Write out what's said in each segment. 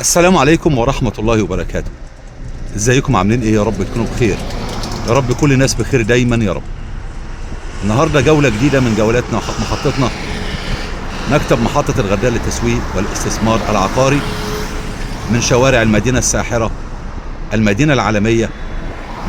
السلام عليكم ورحمة الله وبركاته. ازيكم عاملين ايه؟ يا رب تكونوا بخير، يا رب كل الناس بخير دايما يا رب. النهاردة جولة جديدة من جولاتنا محطتنا، مكتب محطة الغردقة للتسويق والاستثمار العقاري، من شوارع المدينة الساحرة، المدينة العالمية،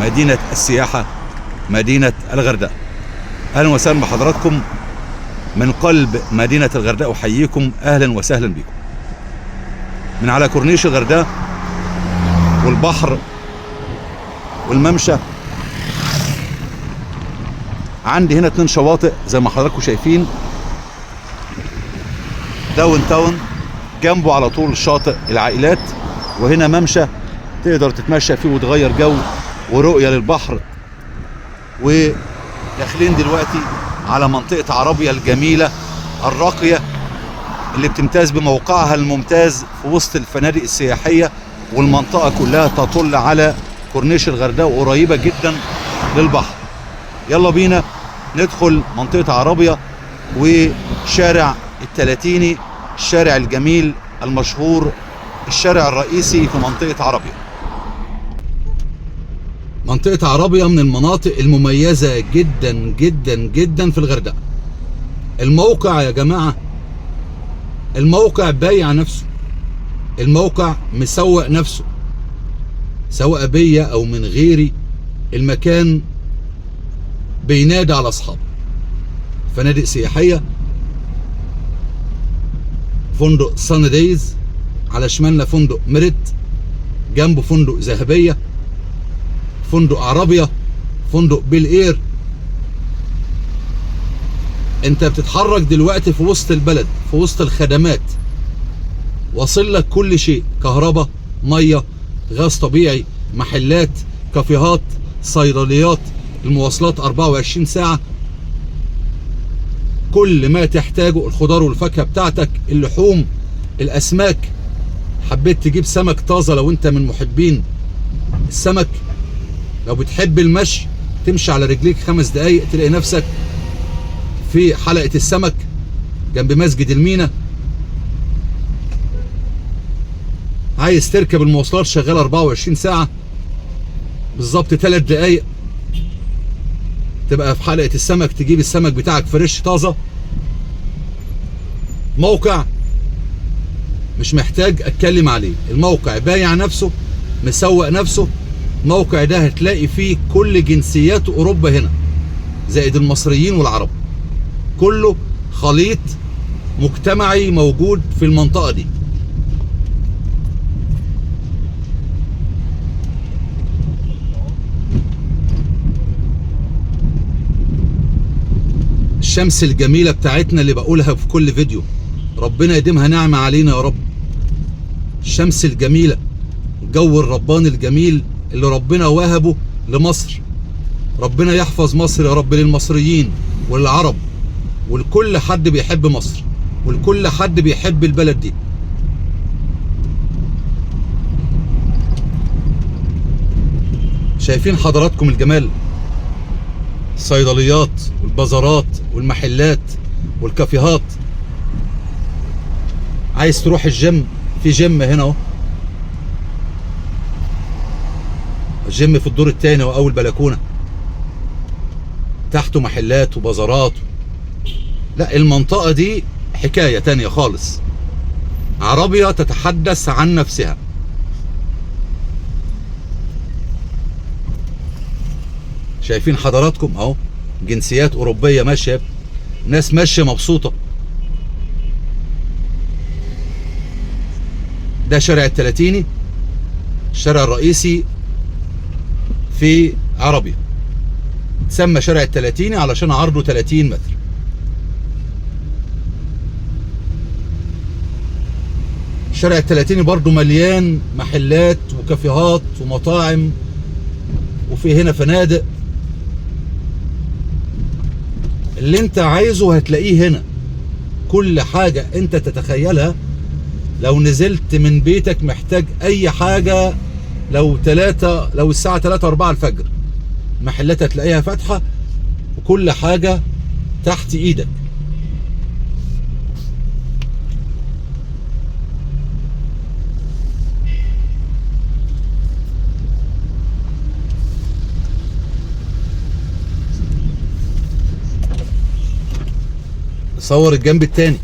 مدينة السياحة، مدينة الغردقة. اهلا وسهلا بحضراتكم من قلب مدينة الغردقة، احييكم اهلا وسهلا بكم من على كورنيش الغردقة والبحر والممشى. عندي هنا 2 شواطئ زي ما حضراتكم شايفين، داون تاون جنبه على طول شاطئ العائلات، وهنا ممشى تقدر تتمشى فيه وتغير جو ورؤية للبحر. وداخلين دلوقتي على منطقة عربية الجميلة الراقية اللي بتمتاز بموقعها الممتاز في وسط الفنادق السياحية، والمنطقة كلها تطل على كورنيش الغردقة وقريبة جدا للبحر. يلا بينا ندخل منطقة عربية وشارع التلاتيني، الشارع الجميل المشهور، الشارع الرئيسي في منطقة عربية. منطقة عربية من المناطق المميزة جدا جدا جدا في الغردقة. الموقع يا جماعة، الموقع بايع نفسه، الموقع مسوق نفسه، سواء بيا او من غيري. المكان بينادي على اصحابه. فنادق سياحية، فندق سان دايز، على شمالنا فندق ميريت، جنبه فندق ذهبية، فندق عربية، فندق بيل اير. انت بتتحرك دلوقتي في وسط البلد، في وسط الخدمات، واصل لك كل شيء: كهرباء، ميه، غاز طبيعي، محلات، كافيهات، صيدليات، المواصلات 24 ساعة، كل ما تحتاجه، الخضار والفاكهة بتاعتك، اللحوم، الأسماك. حبيت تجيب سمك طازة لو انت من محبين السمك، لو بتحب المشي تمشي على رجليك 5 دقايق تلاقي نفسك في حلقة السمك جنب مسجد المينا. عايز تركب المواصلات شغالة 24 ساعة، بالظبط 3 دقايق تبقى في حلقة السمك، تجيب السمك بتاعك فريش طازة. موقع مش محتاج اتكلم عليه، الموقع بايع نفسه، مسوق نفسه. الموقع ده هتلاقي فيه كل جنسيات اوروبا هنا، زائد المصريين والعرب، كله خليط مجتمعي موجود في المنطقة دي. الشمس الجميلة بتاعتنا اللي بقولها في كل فيديو، ربنا يديمها نعمة علينا يا رب. الشمس الجميلة، الجو الرباني الجميل اللي ربنا وهبه لمصر. ربنا يحفظ مصر يا رب، للمصريين والعرب ولكل حد بيحب مصر ولكل حد بيحب البلد دي. شايفين حضراتكم الجمال؟ الصيدليات والبازارات والمحلات والكافيهات. عايز تروح الجيم، في جيم هنا اهو، الجيم في الدور الثاني واول بلكونه، تحته محلات وبازارات. لا، المنطقه دي حكايه تانية خالص، عربية تتحدث عن نفسها. شايفين حضراتكم اهو، جنسيات اوروبيه ماشيه، ناس ماشيه مبسوطه. ده شارع التلاتيني، الشارع الرئيسي في عربية، تسمى شارع التلاتيني علشان عرضه 30 متر. شارع التلاتيني برضو مليان محلات وكافيهات ومطاعم، وفي هنا فنادق. اللي انت عايزه هتلاقيه هنا، كل حاجة انت تتخيلها. لو نزلت من بيتك محتاج اي حاجة، لو الساعة 3-4 الفجر، محلات هتلاقيها فاتحة وكل حاجة تحت ايدك. صور الجنب التاني.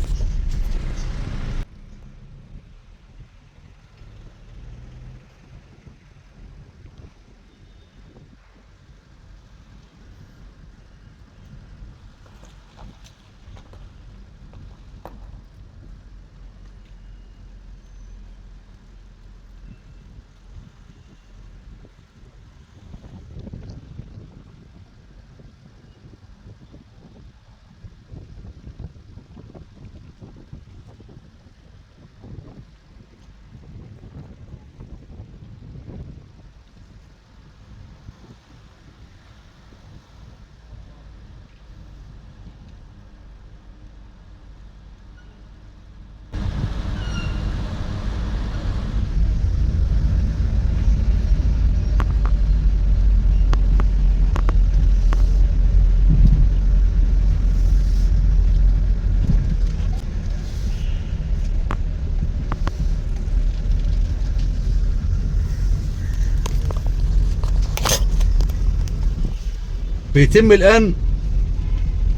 بيتم الآن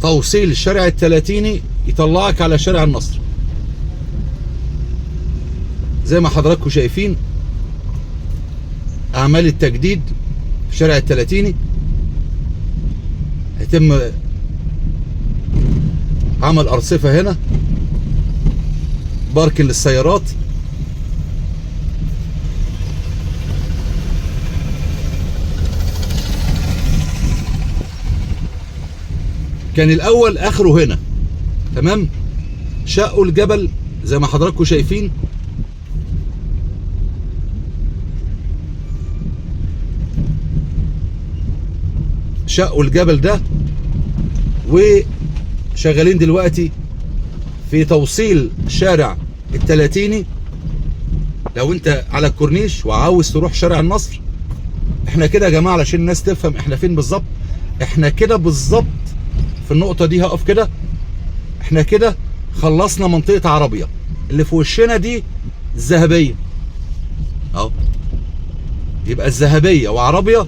توصيل الشارع التلاتيني يطلعك على شارع النصر. زي ما حضراتكم شايفين أعمال التجديد في شارع التلاتيني. هيتم عمل أرصفة هنا، باركن للسيارات، كان الأول آخره هنا، تمام؟ شقوا الجبل زي ما حضراتكم شايفين. شقوا الجبل ده وشغالين دلوقتي في توصيل شارع التلاتيني. لو انت على الكورنيش وعاوز تروح شارع النصر، احنا كده يا جماعة علشان الناس تفهم احنا فين بالظبط. احنا كده بالظبط في النقطة دي، هقف كده. احنا كده خلصنا منطقة عربية، اللي في وشنا دي الذهبية اهو. يبقى الذهبية وعربية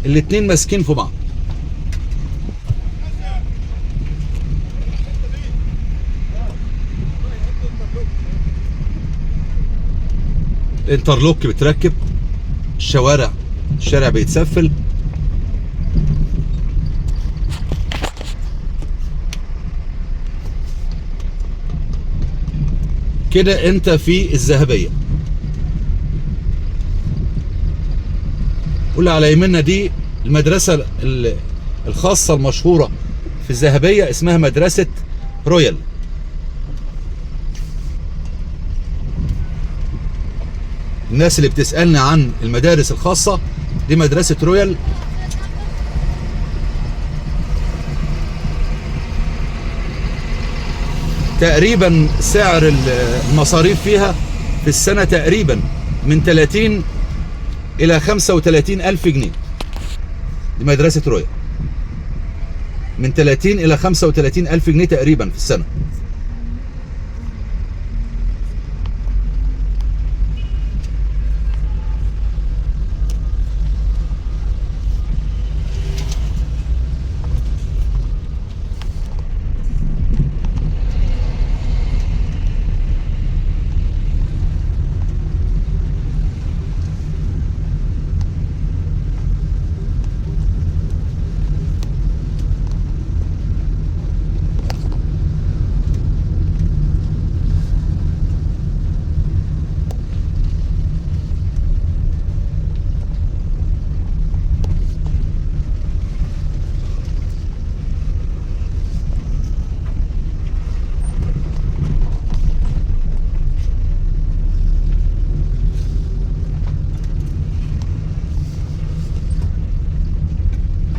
الاتنين ماسكين في بعض. الانترلوك بتركب، الشارع بيتسفل. كده انت في الذهبية. واللي على يمنا دي المدرسة الخاصة المشهورة في الذهبية، اسمها مدرسة رويال. الناس اللي بتسألنا عن المدارس الخاصة دي مدرسة رويال. تقريبا سعر المصاريف فيها في السنة تقريبا من 30 إلى 35 ألف جنيه. دي مدرسة رويال، من 30 إلى 35 ألف جنيه تقريبا في السنة.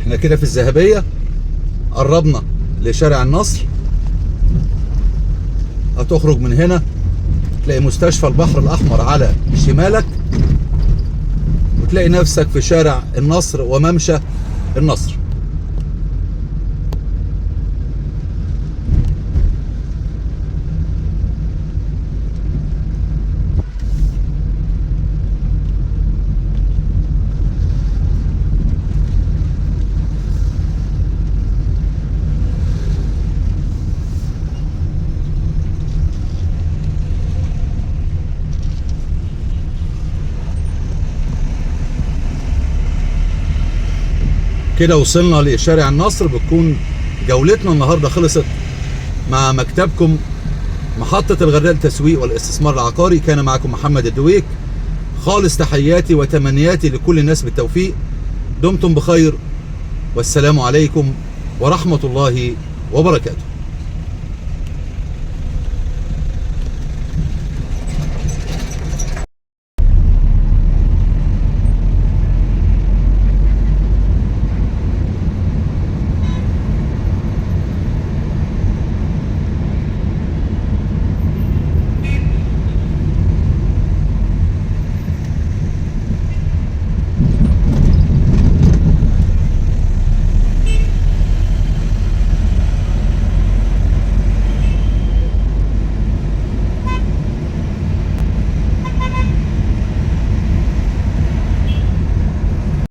احنا كده في الذهبية، قربنا لشارع النصر. هتخرج من هنا تلاقي مستشفى البحر الأحمر على شمالك، وتلاقي نفسك في شارع النصر وممشى النصر. كده وصلنا لشارع النصر. بتكون جولتنا النهارده خلصت مع مكتبكم محطة الغردقة للتسويق والاستثمار العقاري. كان معكم محمد الدويك. خالص تحياتي وتمنياتي لكل الناس بالتوفيق. دمتم بخير، والسلام عليكم ورحمة الله وبركاته.